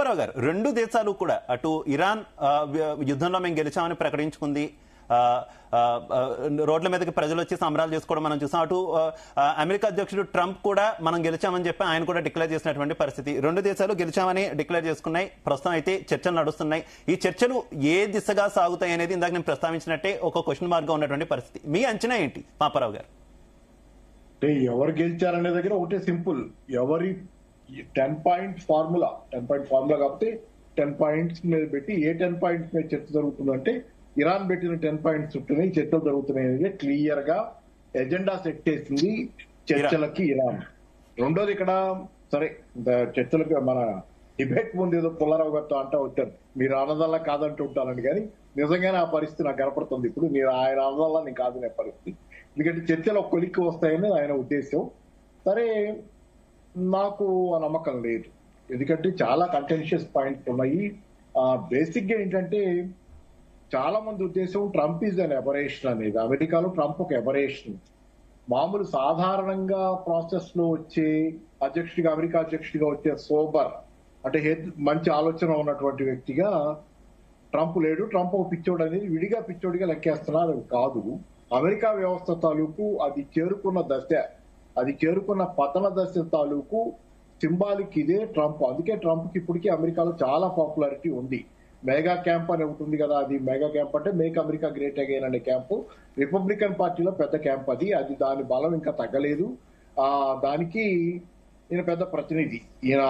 పాపారావు గారు, రెండు దేశాలు కూడా అటు ఇరాన్ యుద్ధంలో మేము గెలిచామని ప్రకటించుకుంది, రోడ్ల మీదకి ప్రజలు వచ్చి సంబరాలు చేసుకోవడం మనం చూసాం. అటు అమెరికా అధ్యక్షుడు ట్రంప్ కూడా మనం గెలిచామని చెప్పి ఆయన కూడా డిక్లేర్ చేసినటువంటి పరిస్థితి. రెండు దేశాలు గెలిచామని డిక్లేర్ చేసుకున్నాయి. ప్రస్తుతం అయితే చర్చలు నడుస్తున్నాయి. ఈ చర్చలు ఏ దిశగా సాగుతాయి అనేది ఇందాక నేను ప్రస్తావించినట్టే ఒక క్వశ్చన్ మార్క్ గా ఉన్నటువంటి పరిస్థితి. మీ అంచనా ఏంటి పాపారావు గారు? అంటే ఎవరు గెలిచారనే దగ్గర ఒకటే సింపుల్, ఎవరి 10 పాయింట్ ఫార్ములా కాకపోతే 10 పాయింట్స్ మీద పెట్టి ఏ 10 పాయింట్స్ మీద చర్చ జరుగుతుందంటే ఇరాన్ పెట్టిన 10 పాయింట్స్ చుట్టూనే చర్చలు జరుగుతున్నాయి అనేది క్లియర్ గా ఎజెండా సెట్ చేసింది చర్చలకి ఇరాన్. రెండోది ఇక్కడ సరే చర్చలకు మన డిబేట్ ముందు ఏదో పుల్లారావు గారితో అంటూ వచ్చారు, మీరు అన్నదల్లా కాదంటూ ఉంటానని, కానీ నిజంగానే ఆ పరిస్థితి నాకు కనపడుతుంది. ఇప్పుడు మీరు ఆయన అన్నదల్లా నేను కాదనే పరిస్థితి, ఎందుకంటే చర్చలు ఒక కొలిక్కి వస్తాయని ఆయన ఉద్దేశం. సరే, నాకు ఆ నమ్మకం లేదు, ఎందుకంటే చాలా కంటెన్షియస్ పాయింట్స్ ఉన్నాయి. బేసిక్ గా ఏంటంటే చాలా మంది ఉద్దేశం ట్రంప్ ఈజ్ అన్ ఎబరేషన్ అనేది. అమెరికాలో ట్రంప్ ఒక ఎబరేషన్. మామూలు సాధారణంగా ప్రాసెస్ లో వచ్చే అధ్యక్షుడిగా, అమెరికా అధ్యక్షుడిగా వచ్చే సోబర్ అంటే మంచి ఆలోచన ఉన్నటువంటి వ్యక్తిగా ట్రంప్ లేడు. ట్రంప్ ఒక పిచ్చోడు అనేది విడిగా పిచ్చోడిగా లెక్కేస్తున్నారు, అది కాదు. అమెరికా వ్యవస్థ తాలూకు అది చేరుకున్న పతన దశ తాలూకు సింబాలిక్ ఇదే ట్రంప్. అందుకే ట్రంప్ కి ఇప్పటికీ అమెరికాలో చాలా పాపులారిటీ ఉంది. మెగా క్యాంప్ అని ఒకటి ఉంది కదా, అది మెగా క్యాంప్ అంటే మేక్ అమెరికా గ్రేట్ అగైన్ అనే క్యాంపు. రిపబ్లికన్ పార్టీలో పెద్ద క్యాంప్ అది దాని బలం ఇంకా తగ్గలేదు. దానికి ఈయన పెద్ద ప్రతినిధి, ఈయన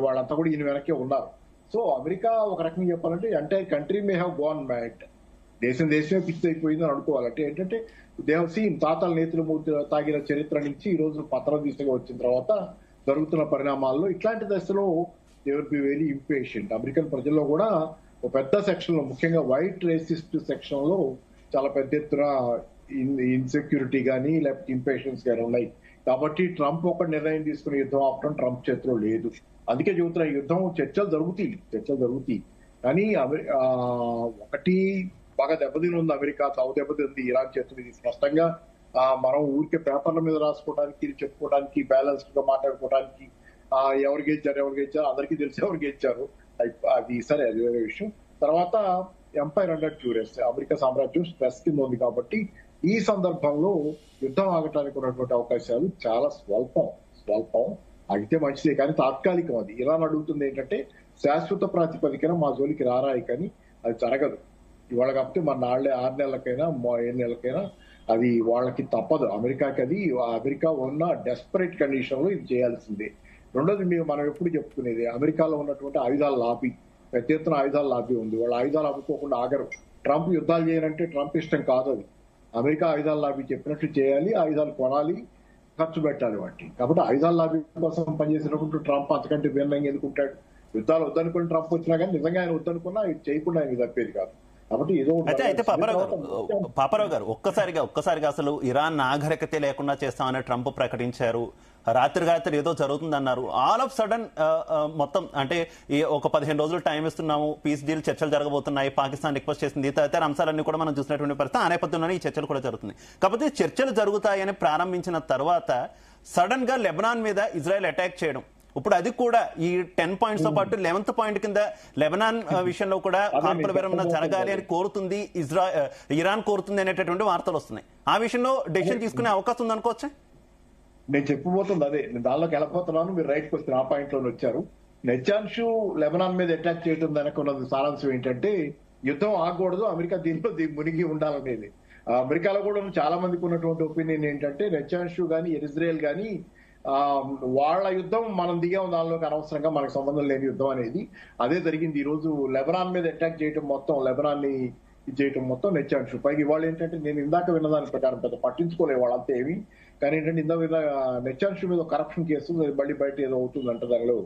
వాళ్ళంతా కూడా ఈయన వెనకే ఉన్నారు. సో అమెరికా ఒక రకంగా చెప్పాలంటే entire country may have gone mad. దేశమే పిచ్చి అయిపోయింది అని అనుకోవాలంటే ఏంటంటే దేవసీన్ తాతల నేతలు తాగిన చరిత్ర నుంచి ఈ రోజు పత్రం దిశగా వచ్చిన తర్వాత జరుగుతున్న పరిణామాల్లో ఇట్లాంటి దశలో they will be very impatient. American ప్రజల్లో కూడా ఒక పెద్ద సెక్షన్ లో, ముఖ్యంగా వైట్ రేసిస్ట్ సెక్షన్ లో చాలా పెద్ద ఎత్తున ఇన్సెక్యూరిటీ కానీ లేకపోతే ఇంపేషన్స్ కానీ ఉన్నాయి. కాబట్టి ట్రంప్ ఒక నిర్ణయం తీసుకునే యుద్ధం ఆపడం ట్రంప్ చేతిలో లేదు. అందుకే చెబుతున్నా, యుద్ధం చర్చలు జరుగుతాయి కానీ ఒకటి బాగా దెబ్బతిని ఉంది అమెరికా, తావు దెబ్బతింది ఇరాన్ చేతులు. ఇది స్పష్టంగా మనం ఊరికే పేపర్ల మీద రాసుకోవడానికి, చెప్పుకోవడానికి, బ్యాలెన్స్డ్ గా మాట్లాడుకోవడానికి ఎవరు గెలిచారు అందరికీ తెలిసి ఎవరు గెలిచారు అది సరే, అది వేరే విషయం. తర్వాత ఎంపైర్ అండర్ క్యూరియస్, అమెరికా సామ్రాజ్యం స్ట్రెస్ కింద ఉంది కాబట్టి ఈ సందర్భంలో యుద్ధం ఆగటానికి ఉన్నటువంటి అవకాశాలు చాలా స్వల్పం. అగితే మంచిదే కానీ తాత్కాలికం. అది ఇరాన్ అడుగుతుంది ఏంటంటే శాశ్వత ప్రాతిపదికన మా జోలికి రారాయి, కానీ అది జరగదు. ఇవాళ కాకపోతే మన 6 నెలలకైనా 7 నెలలకైనా అది వాళ్ళకి తప్పదు. అమెరికాకి అది అమెరికా ఉన్న డెస్పరేట్ కండిషన్ లో ఇది చేయాల్సిందే. రెండోది మనం ఎప్పుడు చెప్పుకునేది, అమెరికాలో ఉన్నటువంటి ఆయుధాల లాబీ, పెద్ద ఎత్తున ఆయుధాల లాబీ ఉంది. వాళ్ళ ఆయుధాలు అమ్ముకోకుండా ఆగరు. ట్రంప్ యుద్ధాలు చేయాలంటే ట్రంప్ ఇష్టం కాదు అది. అమెరికా ఆయుధాల లాబీ చెప్పినట్టు చేయాలి, ఆయుధాలు కొనాలి, ఖర్చు పెట్టాలి వాటికి. కాబట్టి ఆయుధాల లాబీ కోసం పనిచేసినప్పుడు ట్రంప్ అంతకంటే భిన్నంగా ఎందుకుంటాడు? యుద్ధాలు వద్దనుకుని ట్రంప్ వచ్చినా కానీ నిజంగా ఆయన వద్దనుకున్నా ఇది చేయకుండా ఆయన తప్పేది కాదు. కాబట్టి అయితే పాపారావు గారు ఒక్కసారిగా అసలు ఇరాన్ నాగరికతే లేకుండా చేస్తామని ట్రంప్ ప్రకటించారు. రాత్రి ఏదో జరుగుతుందన్నారు. ఆల్ ఆఫ్ సడన్ మొత్తం అంటే ఒక 15 రోజులు టైం ఇస్తున్నాము, పీస్ డీల్ చర్చలు జరగబోతున్నాయి, పాకిస్తాన్ రిక్వెస్ట్ చేసింది, తదితర అంశాలన్నీ కూడా మనం చూసినటువంటి పరిస్థితి. ఆ నేపథ్యంలోనే ఈ చర్చలు కూడా జరుగుతున్నాయి. కాకపోతే చర్చలు జరుగుతాయని ప్రారంభించిన తర్వాత సడన్ గా లెబనాన్ మీద ఇజ్రాయెల్ అటాక్ చేయడం, ఇప్పుడు అది కూడా ఈ 10 పాయింట్స్ తో పాటు 11th పాయింట్ కింద లెబనాన్ విషయంలో కూడా కాల్పుల విరమణ జరగాలి అని కోరుతుంది ఇరాన్ కోరుతుంది అనేటటువంటి వార్తలు వస్తున్నాయి. ఆ విషయంలో డెసిషన్ తీసుకునే అవకాశం ఉంది అనుకోవచ్చా? నేను చెప్పబోతుంది అదే, నేను దానిలోకి వెళ్ళిపోతున్నాను, మీరు రైట్ క్వశ్చన్ ఆ పాయింట్ లో వచ్చారు. నెచాన్షు లెబనాన్ మీద అటాక్ చేయడం వెనకున్నది సారాంశం ఏంటంటే యుద్ధం ఆగకూడదు, అమెరికా దీంట్లో మునిగి ఉండాలనేది. అమెరికాలో కూడా చాలా మందికి ఉన్నటువంటి ఒపీనియన్ ఏంటంటే నెచాన్షు కానీ ఇజ్రాయెల్ కానీ వాళ్ళ యుద్ధం మనం దిగాం, దానిలోకి అనవసరంగా మనకు సంబంధం లేని యుద్ధం అనేది. అదే జరిగింది ఈ రోజు. లెబనాన్ మీద అటాక్ చేయడం మొత్తం, లెబనాన్ ని చేయడం మొత్తం నెచ్చాన్షు. పైకి వాళ్ళు ఏంటంటే నేను ఇందాక విన్నదాని ప్రకారం పెద్ద పట్టించుకోలేదు వాళ్ళంతా ఏమి, కానీ ఏంటంటే నెచ్చాన్షు మీద కరప్షన్ కేసు మళ్ళీ బయట ఏదో అవుతుందంట, దానిలో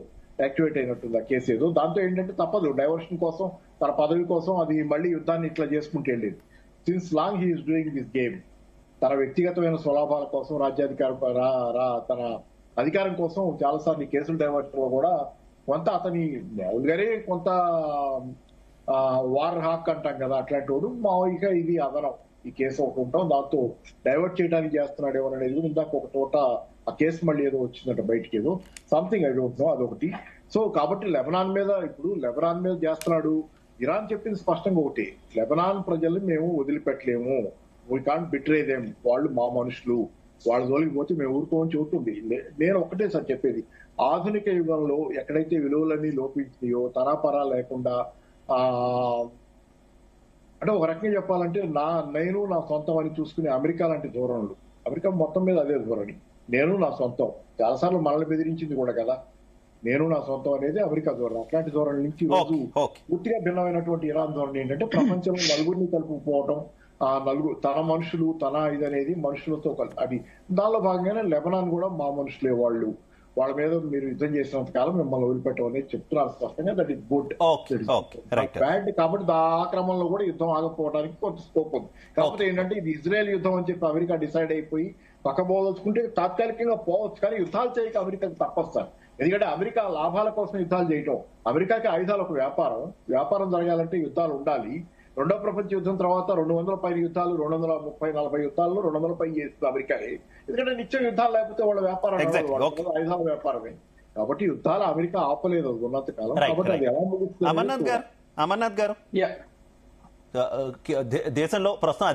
యాక్టివేట్ అయినట్టుంది ఆ కేసు ఏదో. దాంతో ఏంటంటే తప్పదు, డైవర్షన్ కోసం, తన పదవి కోసం అది మళ్ళీ యుద్ధాన్ని ఇట్లా చేసుకుంటూ వెళ్ళేది. Since long he is doing this game. తన వ్యక్తిగతమైన స్వలాభాల కోసం, రాజ్యాధికారం, తన అధికారం కోసం చాలాసార్లు కేసులు డైవర్షన్ లో కూడా కొంత అతని మామూలుగానే కొంత వార్ హాక్ అంటాం కదా, అట్లాంటి వాడు మామూలుగా ఇది అదనం, ఈ కేసు ఒకటి ఉంటాం దాంతో డైవర్ట్ చేయడానికి చేస్తున్నాడు ఏమో అనేది. ఇందాక ఒక చోట ఆ కేసు మళ్ళీ ఏదో వచ్చిందంట బయటికి, ఏదో సంథింగ్ ఐ డోంట్ నో, అదొకటి. సో కాబట్టి లెబనాన్ మీద చేస్తున్నాడు. ఇరాన్ చెప్పింది స్పష్టంగా ఒకటి, లెబనాన్ ప్రజల్ని మేము వదిలిపెట్టలేము, వీ కాంట్ బిట్రే దెమ్, వాళ్ళు మా మనుషులు, వాళ్ళ జోలికి పోతే మేము ఊరుకోమని చెబుతుంది. నేను ఒకటే సార్ చెప్పేది, ఆధునిక యుగంలో ఎక్కడైతే విలువలన్నీ లోపించినాయో, తరాపరా లేకుండా అంటే ఒక రకంగా చెప్పాలంటే నేను నా సొంతం అని చూసుకునే అమెరికా లాంటి ధోరణులు, అమెరికా మొత్తం మీద అదే ధోరణి, నేను నా సొంతం, చాలాసార్లు మనల్ని బెదిరించింది కూడా కదా, నేను నా సొంతం అనేది అమెరికా ధోరణి. అట్లాంటి ధోరణి నుంచి ఈ రోజు పూర్తిగా భిన్నమైనటువంటి ఇరాన్ ధోరణి ఏంటంటే ప్రపంచంలో నలుగురిని కలుపుకుపోవటం, తన మనుషులు తన ఇది అనేది మనుషులతో అది దానిలో భాగంగానే లెబనాన్ కూడా మా మనుషులే వాళ్ళు, వాళ్ళ మీద మీరు యుద్ధం చేసినంత కాలం మిమ్మల్ని వదిలిపెట్టం అనేది చెప్తున్నారు స్పష్టంగా. That is good. బ్యాడ్ కాబట్టి ఆ క్రమంలో కూడా యుద్ధం ఆగకపోవడానికి కొంత స్కోప్ ఉంది. కాకపోతే ఏంటంటే ఇది ఇజ్రాయెల్ యుద్ధం అని చెప్పి అమెరికా డిసైడ్ అయిపోయి పక్కబోదలుచుకుంటే తాత్కాలికంగా పోవచ్చు, కానీ యుద్ధాలు చేయక అమెరికాకి తప్పొస్తారు. ఎందుకంటే అమెరికా లాభాల కోసం యుద్ధాలు చేయటం, అమెరికాకి ఆయుధాలు ఒక వ్యాపారం జరగాలంటే యుద్ధాలు ఉండాలి. రెండో ప్రపంచ యుద్ధం తర్వాత 200 పైన యుద్ధాలు, 230-40 యుద్ధాల్లో 200 పై చేస్తుంది అమెరికాని. ఎందుకంటే నిత్యం యుద్ధాలు లేకపోతే వాళ్ళ వ్యాపారం ఆయుధాల వ్యాపారమే. కాబట్టి యుద్ధాలు అమెరికా ఆపలేదు ఉన్నంత కాలం. కాబట్టి అది ఎలా ముగుస్తుంది? అమర్నాథ్ గారు, దేశంలో ప్రస్తుతం